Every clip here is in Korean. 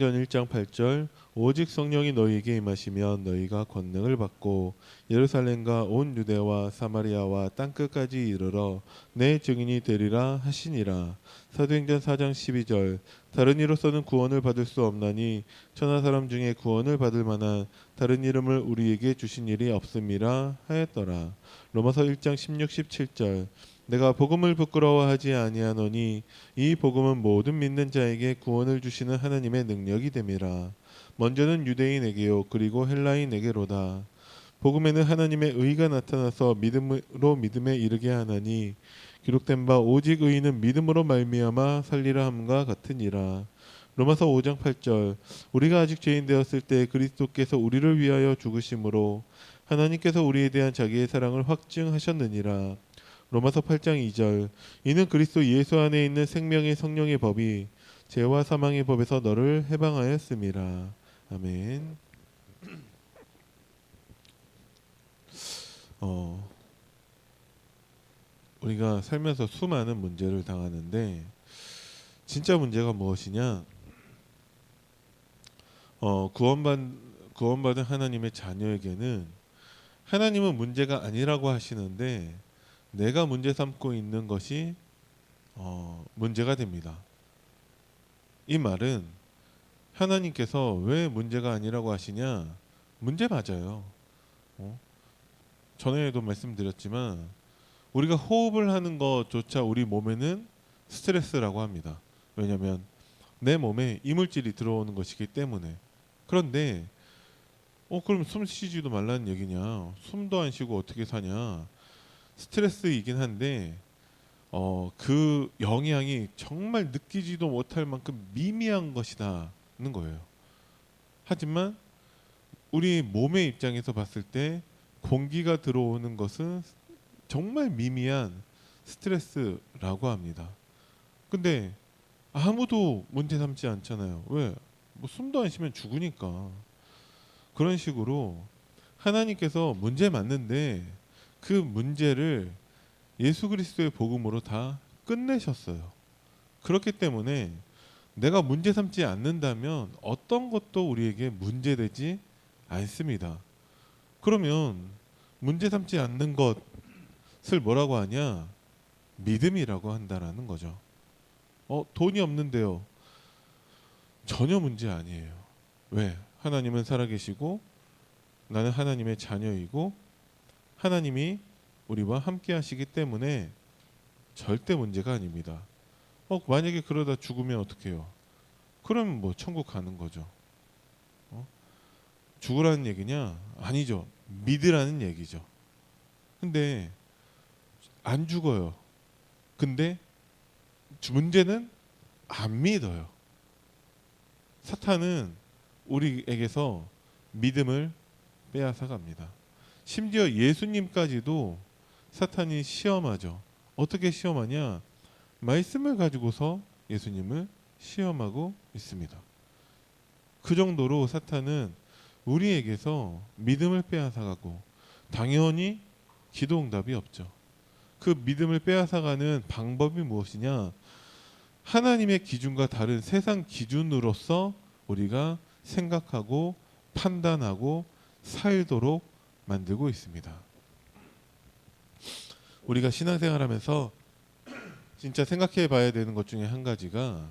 전 1장 8절 오직 성령이 너희에게 임하시면 너희가 권능을 받고 예루살렘과 온 유대와 사마리아와 땅끝까지 이르러 내 증인이 되리라 하시니라. 사도행전 4장 12절 다른 이로서는 구원을 받을 수 없나니 천하 사람 중에 구원을 받을 만한 다른 이름을 우리에게 주신 일이 없음이라 하였더라. 로마서 1장 16, 17절 내가 복음을 부끄러워하지 아니하노니 이 복음은 모든 믿는 자에게 구원을 주시는 하나님의 능력이 됨이라. 먼저는 유대인에게요 그리고 헬라인에게로다. 복음에는 하나님의 의가 나타나서 믿음으로 믿음에 이르게 하나니 기록된 바 오직 의인은 믿음으로 말미암아 살리라 함과 같으니라. 로마서 5장 8절 우리가 아직 죄인 되었을 때 그리스도께서 우리를 위하여 죽으심으로 하나님께서 우리에 대한 자기의 사랑을 확증하셨느니라. 로마서 8장 2절 이는 그리스도 예수 안에 있는 생명의 성령의 법이 죄와 사망의 법에서 너를 해방하였음이라. 아멘. 우리가 살면서 수많은 문제를 당하는데 진짜 문제가 무엇이냐? 구원받은 하나님의 자녀에게는 하나님은 문제가 아니라고 하시는데 내가 문제 삼고 있는 것이 문제가 됩니다. 이 말은 하나님께서 왜 문제가 아니라고 하시냐? 문제 맞아요. 전에도 말씀드렸지만 우리가 호흡을 하는 것조차 우리 몸에는 스트레스라고 합니다. 왜냐하면 내 몸에 이물질이 들어오는 것이기 때문에. 그런데 그럼 숨 쉬지도 말라는 얘기냐? 숨도 안 쉬고 어떻게 사냐? 스트레스이긴 한데 그 영향이 정말 느끼지도 못할 만큼 미미한 것이다는 거예요. 하지만 우리 몸의 입장에서 봤을 때 공기가 들어오는 것은 정말 미미한 스트레스라고 합니다. 근데 아무도 문제 삼지 않잖아요. 왜? 뭐 숨도 안 쉬면 죽으니까. 그런 식으로 하나님께서 문제 맞는데 그 문제를 예수 그리스도의 복음으로 다 끝내셨어요. 그렇기 때문에 내가 문제 삼지 않는다면 어떤 것도 우리에게 문제되지 않습니다. 그러면 문제 삼지 않는 것을 뭐라고 하냐? 믿음이라고 한다라는 거죠. 돈이 없는데요. 전혀 문제 아니에요. 왜? 하나님은 살아계시고 나는 하나님의 자녀이고 하나님이 우리와 함께 하시기 때문에 절대 문제가 아닙니다. 만약에 그러다 죽으면 어떡해요? 그럼 뭐 천국 가는 거죠. 죽으라는 얘기냐? 아니죠. 믿으라는 얘기죠. 근데 안 죽어요. 근데 문제는 안 믿어요. 사탄은 우리에게서 믿음을 빼앗아 갑니다. 심지어 예수님까지도 사탄이 시험하죠. 어떻게 시험하냐? 말씀을 가지고서 예수님을 시험하고 있습니다. 그 정도로 사탄은 우리에게서 믿음을 빼앗아가고 당연히 기도 응답이 없죠. 그 믿음을 빼앗아가는 방법이 무엇이냐? 하나님의 기준과 다른 세상 기준으로서 우리가 생각하고 판단하고 살도록 만들고 있습니다. 우리가 신앙생활하면서 진짜 생각해 봐야 되는 것 중에 한 가지가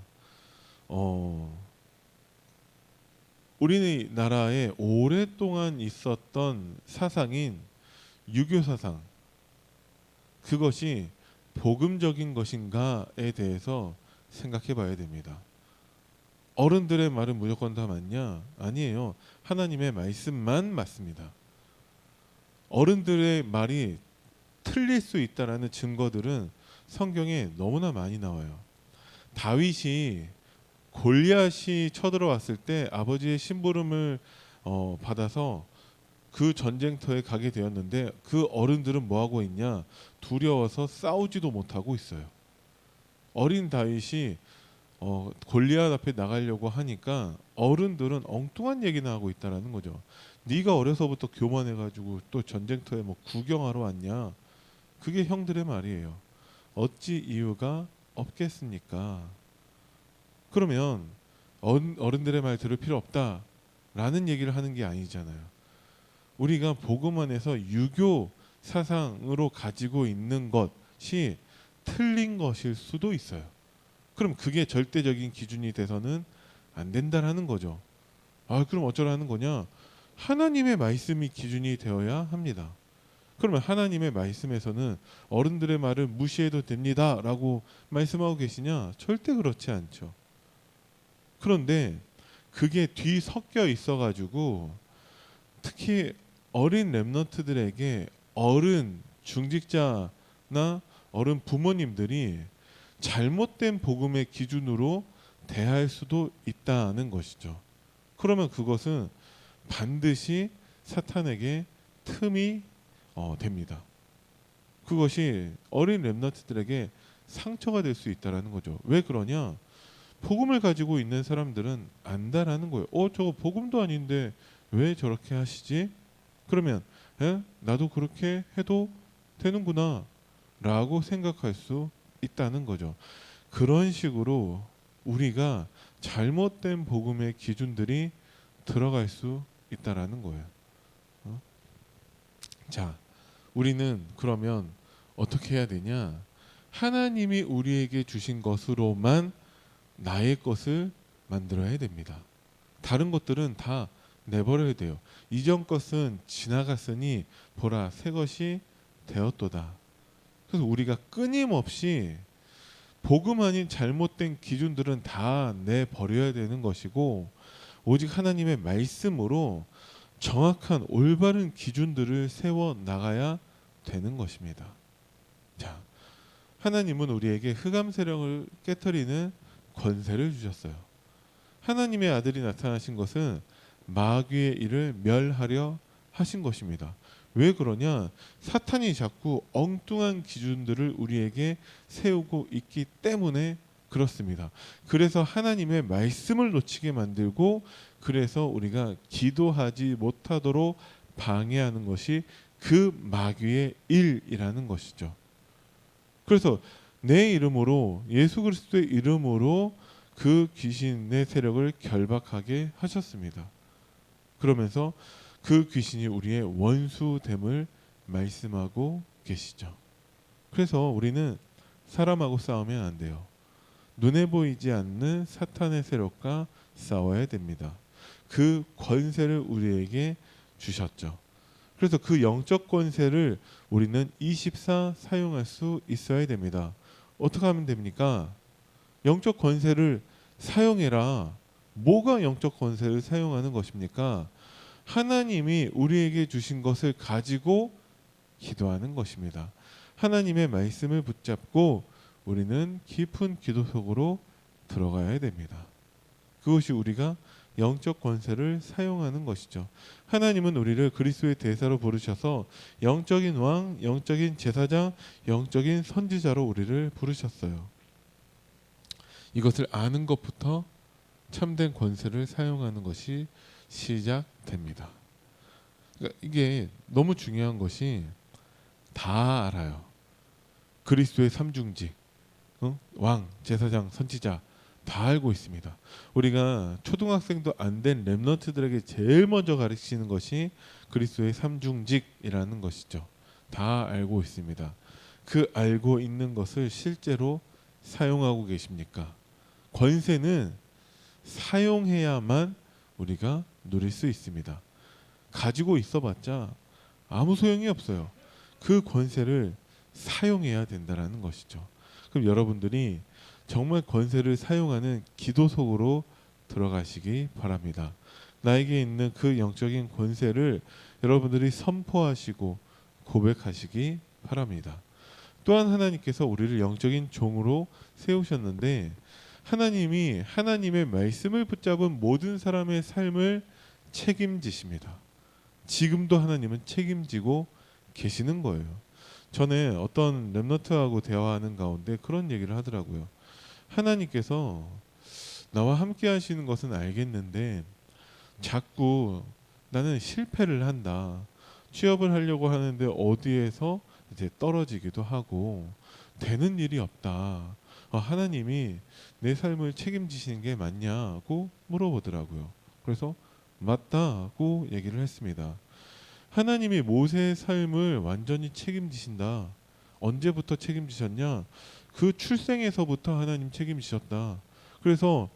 우리나라에 오랫동안 있었던 사상인 유교 사상, 그것이 복음적인 것인가에 대해서 생각해 봐야 됩니다. 어른들의 말은 무조건 다 맞냐? 아니에요. 하나님의 말씀만 맞습니다. 어른들의 말이 틀릴 수 있다라는 증거들은 성경에 너무나 많이 나와요. 다윗이 골리앗이 쳐들어왔을 때 아버지의 심부름을 받아서 그 전쟁터에 가게 되었는데 그 어른들은 뭐 하고 있냐? 두려워서 싸우지도 못하고 있어요. 어린 다윗이 골리앗 앞에 나가려고 하니까 어른들은 엉뚱한 얘기나 하고 있다라는 거죠. 네가 어려서부터 교만해가지고 또 전쟁터에 뭐 구경하러 왔냐? 그게 형들의 말이에요. 어찌 이유가 없겠습니까? 그러면 어른들의 말 들을 필요 없다라는 얘기를 하는 게 아니잖아요. 우리가 복음 안에서 유교 사상으로 가지고 있는 것이 틀린 것일 수도 있어요. 그럼 그게 절대적인 기준이 돼서는 안 된다라는 거죠. 그럼 어쩌라는 거냐? 하나님의 말씀이 기준이 되어야 합니다. 그러면 하나님의 말씀에서는 어른들의 말을 무시해도 됩니다라고 말씀하고 계시냐? 절대 그렇지 않죠. 그런데 그게 뒤섞여 있어가지고 특히 어린 렘넌트들에게 어른 중직자나 어른 부모님들이 잘못된 복음의 기준으로 대할 수도 있다는 것이죠. 그러면 그것은 반드시 사탄에게 틈이 됩니다. 그것이 어린 렘넌트들에게 상처가 될 수 있다라는 거죠. 왜 그러냐? 복음을 가지고 있는 사람들은 안다라는 거예요. 저거 복음도 아닌데 왜 저렇게 하시지? 그러면 나도 그렇게 해도 되는구나 라고 생각할 수 있다는 거죠. 그런 식으로 우리가 잘못된 복음의 기준들이 들어갈 수 있다라는 거예요. 자, 우리는 그러면 어떻게 해야 되냐? 하나님이 우리에게 주신 것으로만 나의 것을 만들어야 됩니다. 다른 것들은 다 내버려야 돼요. 이전 것은 지나갔으니 보라 새 것이 되었도다. 그래서 우리가 끊임없이 복음 아닌 잘못된 기준들은 다 내버려야 되는 것이고 오직 하나님의 말씀으로 정확한 올바른 기준들을 세워 나가야 되는 것입니다. 자, 하나님은 우리에게 흑암 세력을 깨트리는 권세를 주셨어요. 하나님의 아들이 나타나신 것은 마귀의 일을 멸하려 하신 것입니다. 왜 그러냐? 사탄이 자꾸 엉뚱한 기준들을 우리에게 세우고 있기 때문에 그렇습니다. 그래서 하나님의 말씀을 놓치게 만들고 그래서 우리가 기도하지 못하도록 방해하는 것이 그 마귀의 일이라는 것이죠. 그래서 내 이름으로 예수 그리스도의 이름으로 그 귀신의 세력을 결박하게 하셨습니다. 그러면서 그 귀신이 우리의 원수됨을 말씀하고 계시죠. 그래서 우리는 사람하고 싸우면 안 돼요. 눈에 보이지 않는 사탄의 세력과 싸워야 됩니다. 그 권세를 우리에게 주셨죠. 그래서 그 영적 권세를 우리는 24 사용할 수 있어야 됩니다. 어떻게 하면 됩니까? 영적 권세를 사용해라. 뭐가 영적 권세를 사용하는 것입니까? 하나님이 우리에게 주신 것을 가지고 기도하는 것입니다. 하나님의 말씀을 붙잡고 우리는 깊은 기도 속으로 들어가야 됩니다. 그것이 우리가 영적 권세를 사용하는 것이죠. 하나님은 우리를 그리스도의 대사로 부르셔서 영적인 왕, 영적인 제사장, 영적인 선지자로 우리를 부르셨어요. 이것을 아는 것부터 참된 권세를 사용하는 것이 시작됩니다. 그러니까 이게 너무 중요한 것이 다 알아요. 그리스도의 삼중직, 왕, 제사장, 선지자 다 알고 있습니다. 우리가 초등학생도 안 된 렘넌트들에게 제일 먼저 가르치는 것이 그리스도의 삼중직이라는 것이죠. 다 알고 있습니다. 그 알고 있는 것을 실제로 사용하고 계십니까? 권세는 사용해야만 우리가 누릴 수 있습니다. 가지고 있어봤자 아무 소용이 없어요. 그 권세를 사용해야 된다라는 것이죠. 그럼 여러분들이 정말 권세를 사용하는 기도 속으로 들어가시기 바랍니다. 나에게 있는 그 영적인 권세를 여러분들이 선포하시고 고백하시기 바랍니다. 또한 하나님께서 우리를 영적인 종으로 세우셨는데 하나님이 하나님의 말씀을 붙잡은 모든 사람의 삶을 책임지십니다. 지금도 하나님은 책임지고 계시는 거예요. 전에 어떤 렘넌트하고 대화하는 가운데 그런 얘기를 하더라고요. 하나님께서 나와 함께 하시는 것은 알겠는데 자꾸 나는 실패를 한다. 취업을 하려고 하는데 어디에서 이제 떨어지기도 하고 되는 일이 없다. 하나님이 내 삶을 책임지시는 게 맞냐고 물어보더라고요. 그래서 맞다고 얘기를 했습니다. 하나님이 모세의 삶을 완전히 책임지신다. 언제부터 책임지셨냐? 그 출생에서부터 하나님 책임지셨다. 그래서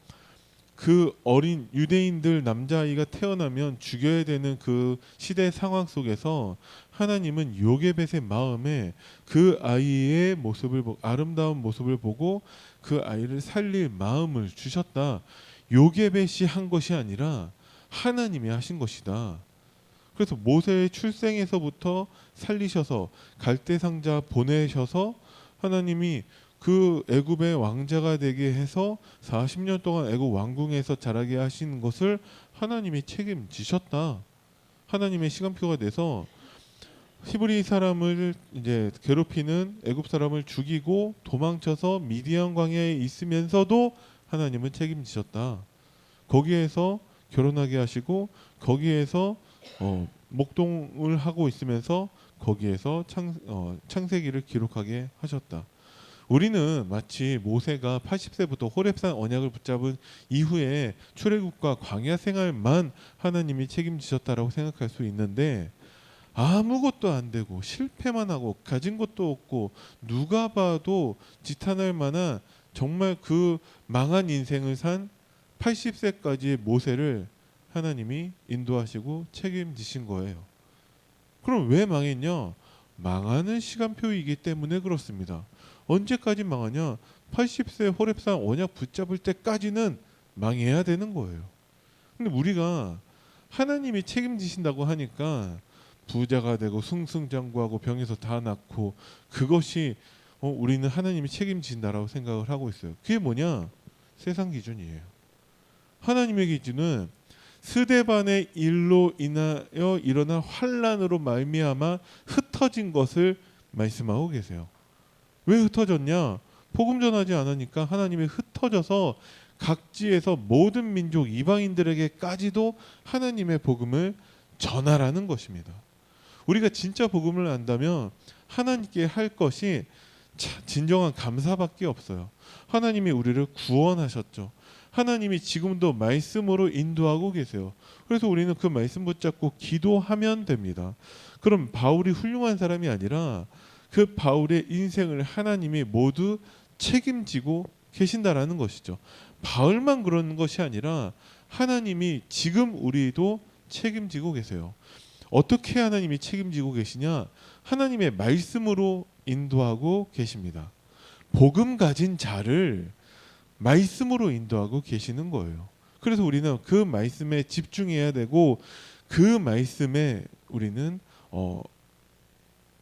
그 어린 유대인들 남자아이가 태어나면 죽여야 되는 그 시대 상황 속에서 하나님은 요게벳의 마음에 그 아이의 모습을 아름다운 모습을 보고 그 아이를 살릴 마음을 주셨다. 요게벳이 한 것이 아니라 하나님이 하신 것이다. 그래서 모세의 출생에서부터 살리셔서 갈대상자 보내셔서 하나님이 그 애굽의 왕자가 되게 해서 40년 동안 애굽 왕궁에서 자라게 하시는 것을 하나님이 책임지셨다. 하나님의 시간표가 돼서 히브리 사람을 이제 괴롭히는 애굽 사람을 죽이고 도망쳐서 미디안 광야에 있으면서도 하나님은 책임지셨다. 거기에서 결혼하게 하시고 거기에서 목동을 하고 있으면서 거기에서 창세기를 기록하게 하셨다. 우리는 마치 모세가 80세부터 호렙산 언약을 붙잡은 이후에 출애굽과 광야 생활만 하나님이 책임지셨다라고 생각할 수 있는데 아무것도 안 되고 실패만 하고 가진 것도 없고 누가 봐도 지탄할 만한 정말 그 망한 인생을 산 80세까지의 모세를 하나님이 인도하시고 책임지신 거예요. 그럼 왜 망했냐? 망하는 시간표이기 때문에 그렇습니다. 언제까지 망하냐? 80세 호렙산 언약 붙잡을 때까지는 망해야 되는 거예요. 근데 우리가 하나님이 책임지신다고 하니까 부자가 되고 승승장구하고 병에서 다 낫고 그것이 우리는 하나님이 책임진다라고 생각을 하고 있어요. 그게 뭐냐? 세상 기준이에요. 하나님의 기준은 스데반의 일로 인하여 일어난 환란으로 말미암아 흩어진 것을 말씀하고 계세요. 왜 흩어졌냐? 복음 전하지 않으니까 하나님이 흩어져서 각지에서 모든 민족 이방인들에게까지도 하나님의 복음을 전하라는 것입니다. 우리가 진짜 복음을 안다면 하나님께 할 것이 진정한 감사밖에 없어요. 하나님이 우리를 구원하셨죠. 하나님이 지금도 말씀으로 인도하고 계세요. 그래서 우리는 그 말씀 붙잡고 기도하면 됩니다. 그럼 바울이 훌륭한 사람이 아니라 그 바울의 인생을 하나님이 모두 책임지고 계신다라는 것이죠. 바울만 그러는 것이 아니라 하나님이 지금 우리도 책임지고 계세요. 어떻게 하나님이 책임지고 계시냐? 하나님의 말씀으로 인도하고 계십니다. 복음 가진 자를 말씀으로 인도하고 계시는 거예요. 그래서 우리는 그 말씀에 집중해야 되고 그 말씀에 우리는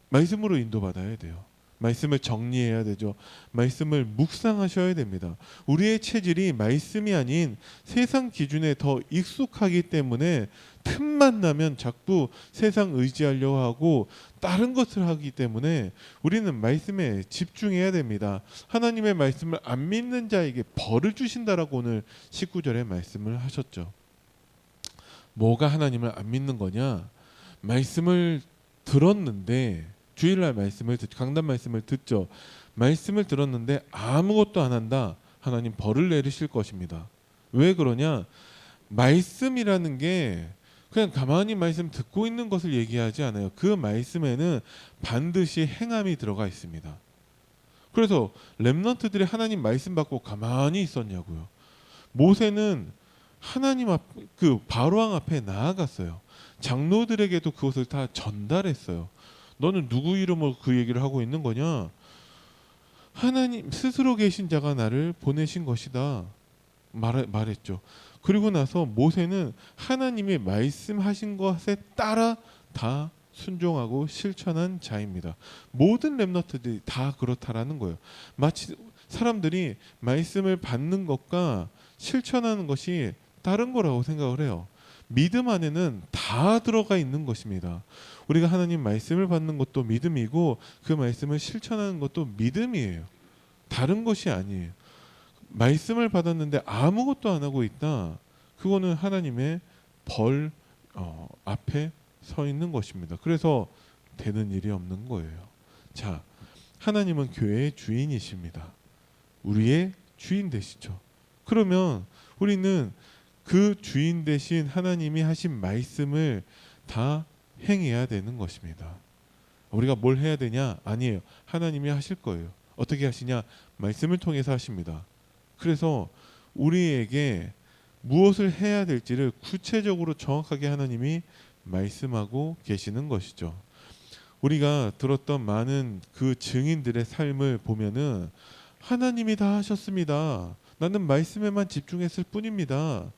말씀으로 인도받아야 돼요. 말씀을 정리해야 되죠. 말씀을 묵상하셔야 됩니다. 우리의 체질이 말씀이 아닌 세상 기준에 더 익숙하기 때문에 틈만 나면 자꾸 세상 의지하려고 하고 다른 것을 하기 때문에 우리는 말씀에 집중해야 됩니다. 하나님의 말씀을 안 믿는 자에게 벌을 주신다라고 오늘 19절에 말씀을 하셨죠. 뭐가 하나님을 안 믿는 거냐? 말씀을 들었는데 주일날 말씀을 강단 말씀을 듣죠. 말씀을 들었는데 아무것도 안 한다. 하나님 벌을 내리실 것입니다. 왜 그러냐? 말씀이라는 게 그냥 가만히 말씀 듣고 있는 것을 얘기하지 않아요. 그 말씀에는 반드시 행함이 들어가 있습니다. 그래서 렘넌트들이 하나님 말씀 받고 가만히 있었냐고요. 모세는 하나님 그 바로왕 앞에 나아갔어요. 장로들에게도 그것을 다 전달했어요. 너는 누구 이름으로 그 얘기를 하고 있는 거냐? 하나님 스스로 계신 자가 나를 보내신 것이다. 말했죠. 그리고 나서 모세는 하나님이 말씀하신 것에 따라 다 순종하고 실천한 자입니다. 모든 렘넌트들이 다 그렇다라는 거예요. 마치 사람들이 말씀을 받는 것과 실천하는 것이 다른 거라고 생각을 해요. 믿음 안에는 다 들어가 있는 것입니다. 우리가 하나님 말씀을 받는 것도 믿음이고 그 말씀을 실천하는 것도 믿음이에요. 다른 것이 아니에요. 말씀을 받았는데 아무것도 안 하고 있다. 그거는 하나님의 벌 앞에 서 있는 것입니다. 그래서 되는 일이 없는 거예요. 자, 하나님은 교회의 주인이십니다. 우리의 주인 되시죠. 그러면 우리는 그 주인 되신 하나님이 하신 말씀을 다 행해야 되는 것입니다. 우리가 뭘 해야 되냐? 아니에요. 하나님이 하실 거예요. 어떻게 하시냐? 말씀을 통해서 하십니다. 그래서 우리에게 무엇을 해야 될지를 구체적으로 정확하게 하나님이 말씀하고 계시는 것이죠. 우리가 들었던 많은 그 증인들의 삶을 보면은 하나님이 다 하셨습니다. 나는 말씀에만 집중했을 뿐입니다.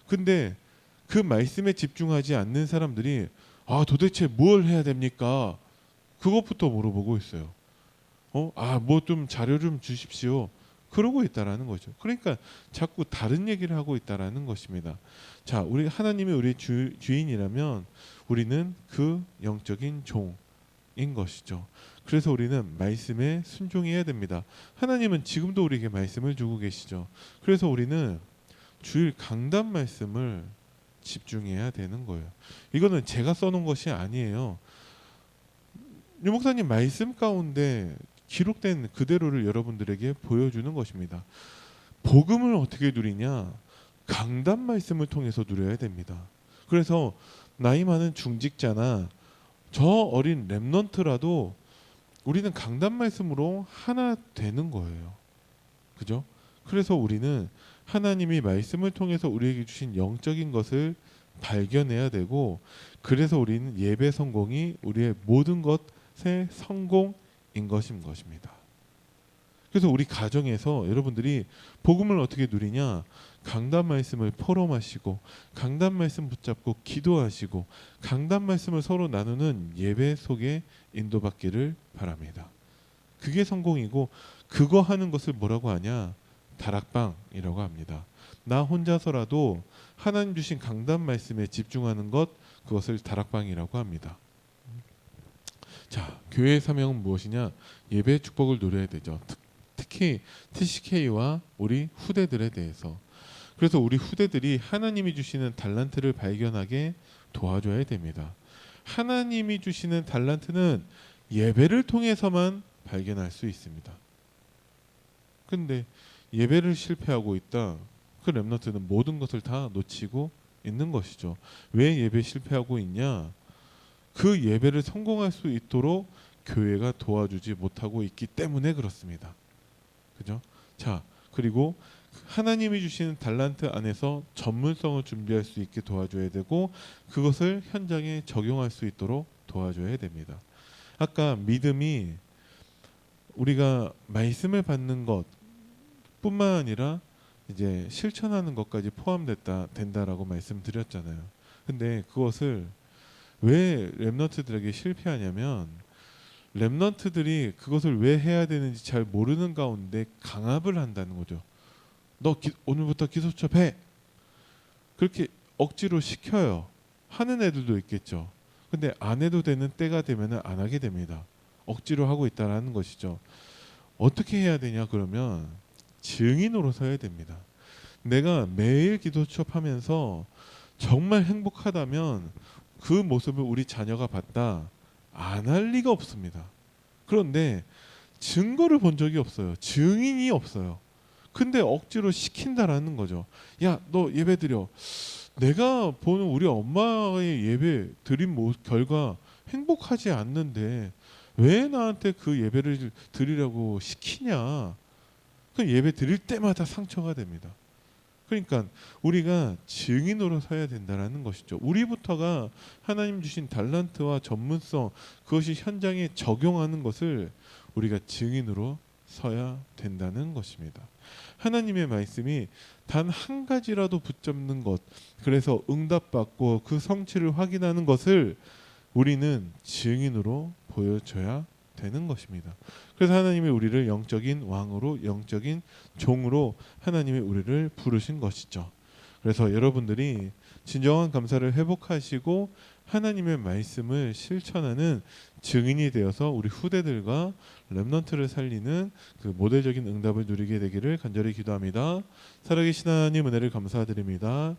근데 그 말씀에 집중하지 않는 사람들이 도대체 뭘 해야 됩니까? 그것부터 물어보고 있어요. 뭐 좀 자료 좀 주십시오. 그러고 있다라는 거죠. 그러니까 자꾸 다른 얘기를 하고 있다라는 것입니다. 자, 우리 하나님이 우리 주인이라면 우리는 그 영적인 종인 것이죠. 그래서 우리는 말씀에 순종해야 됩니다. 하나님은 지금도 우리에게 말씀을 주고 계시죠. 그래서 우리는 주일 강단 말씀을 집중해야 되는 거예요. 이거는 제가 써놓은 것이 아니에요. 유 목사님 말씀 가운데 기록된 그대로를 여러분들에게 보여주는 것입니다. 복음을 어떻게 누리냐? 강단 말씀을 통해서 누려야 됩니다. 그래서 나이 많은 중직자나 저 어린 렘넌트라도 우리는 강단 말씀으로 하나 되는 거예요. 그죠? 그래서 우리는 하나님이 말씀을 통해서 우리에게 주신 영적인 것을 발견해야 되고, 그래서 우리는 예배 성공이 우리의 모든 것의 성공인 것입니다. 그래서 우리 가정에서 여러분들이 복음을 어떻게 누리냐? 강단 말씀을 포럼하시고 강단 말씀 붙잡고 기도하시고 강단 말씀을 서로 나누는 예배 속에 인도받기를 바랍니다. 그게 성공이고, 그거 하는 것을 뭐라고 하냐? 다락방이라고 합니다. 나 혼자서라도 하나님 주신 강단 말씀에 집중하는 것, 그것을 다락방이라고 합니다. 자, 교회의 사명은 무엇이냐? 예배의 축복을 누려야 되죠. 특히 TCK와 우리 후대들에 대해서. 그래서 우리 후대들이 하나님이 주시는 달란트를 발견하게 도와줘야 됩니다. 하나님이 주시는 달란트는 예배를 통해서만 발견할 수 있습니다. 근데 예배를 실패하고 있다. 그 렘넌트는 모든 것을 다 놓치고 있는 것이죠. 왜 예배 실패하고 있냐? 그 예배를 성공할 수 있도록 교회가 도와주지 못하고 있기 때문에 그렇습니다. 그죠? 자, 그리고 하나님이 주시는 달란트 안에서 전문성을 준비할 수 있게 도와줘야 되고, 그것을 현장에 적용할 수 있도록 도와줘야 됩니다. 아까 믿음이 우리가 말씀을 받는 것뿐만 아니라 이제 실천하는 것까지 된다라고 말씀드렸잖아요. 근데 그것을 왜 렘넌트들에게 실패하냐면, 렘넌트들이 그것을 왜 해야 되는지 잘 모르는 가운데 강압을 한다는 거죠. 너 오늘부터 기도수첩 해. 그렇게 억지로 시켜요. 하는 애들도 있겠죠. 근데 안 해도 되는 때가 되면 안 하게 됩니다. 억지로 하고 있다라는 것이죠. 어떻게 해야 되냐? 그러면 증인으로 서야 됩니다. 내가 매일 기도수첩 하면서 정말 행복하다면 그 모습을 우리 자녀가 봤다, 안 할 리가 없습니다. 그런데 증거를 본 적이 없어요. 증인이 없어요. 근데 억지로 시킨다라는 거죠. 야, 너 예배 드려. 내가 보는 우리 엄마의 예배 드린 결과 행복하지 않는데 왜 나한테 그 예배를 드리라고 시키냐? 그 예배 드릴 때마다 상처가 됩니다. 그러니까 우리가 증인으로 서야 된다라는 것이죠. 우리부터가 하나님 주신 달란트와 전문성, 그것이 현장에 적용하는 것을 우리가 증인으로 서야 된다는 것입니다. 하나님의 말씀이 단 한 가지라도 붙잡는 것, 그래서 응답받고 그 성취를 확인하는 것을 우리는 증인으로 보여줘야 되는 것입니다. 그래서 하나님이 우리를 영적인 왕으로, 영적인 종으로 하나님이 우리를 부르신 것이죠. 그래서 여러분들이 진정한 감사를 회복하시고 하나님의 말씀을 실천하는 증인이 되어서 우리 후대들과 렘넌트를 살리는 그 모델적인 응답을 누리게 되기를 간절히 기도합니다. 살아계신 하나님, 은혜를 감사드립니다.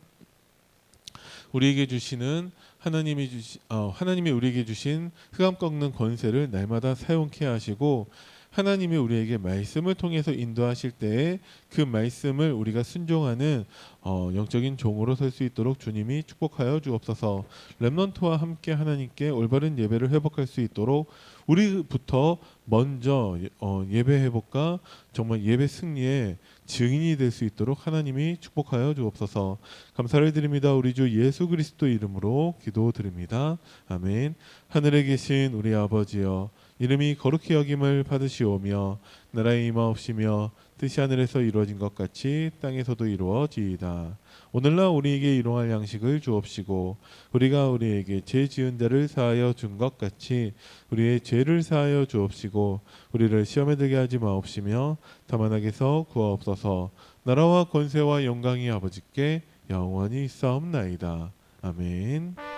우리에게 주시는 하나님이 우리에게 주신 흑암 꺾는 권세를 날마다 사용케 하시고, 하나님이 우리에게 말씀을 통해서 인도하실 때에 그 말씀을 우리가 순종하는 영적인 종으로 설 수 있도록 주님이 축복하여 주옵소서. 렘넌트와 함께 하나님께 올바른 예배를 회복할 수 있도록 우리부터 먼저 예배 회복과 정말 예배 승리의 증인이 될 수 있도록 하나님이 축복하여 주옵소서. 감사를 드립니다. 우리 주 예수 그리스도 이름으로 기도드립니다. 아멘. 하늘에 계신 우리 아버지여, 이름이 거룩히 여김을 받으시오며 나라의 임하옵시며 뜻이 하늘에서 이루어진 것 같이 땅에서도 이루어지이다. 오늘날 우리에게 일용할 양식을 주옵시고 우리가 우리에게 죄 지은 자를 사하여 준 것 같이 우리의 죄를 사하여 주옵시고 우리를 시험에 들게 하지 마옵시며 다만 악에서 구하옵소서. 나라와 권세와 영광이 아버지께 영원히 있사옵나이다. 아멘.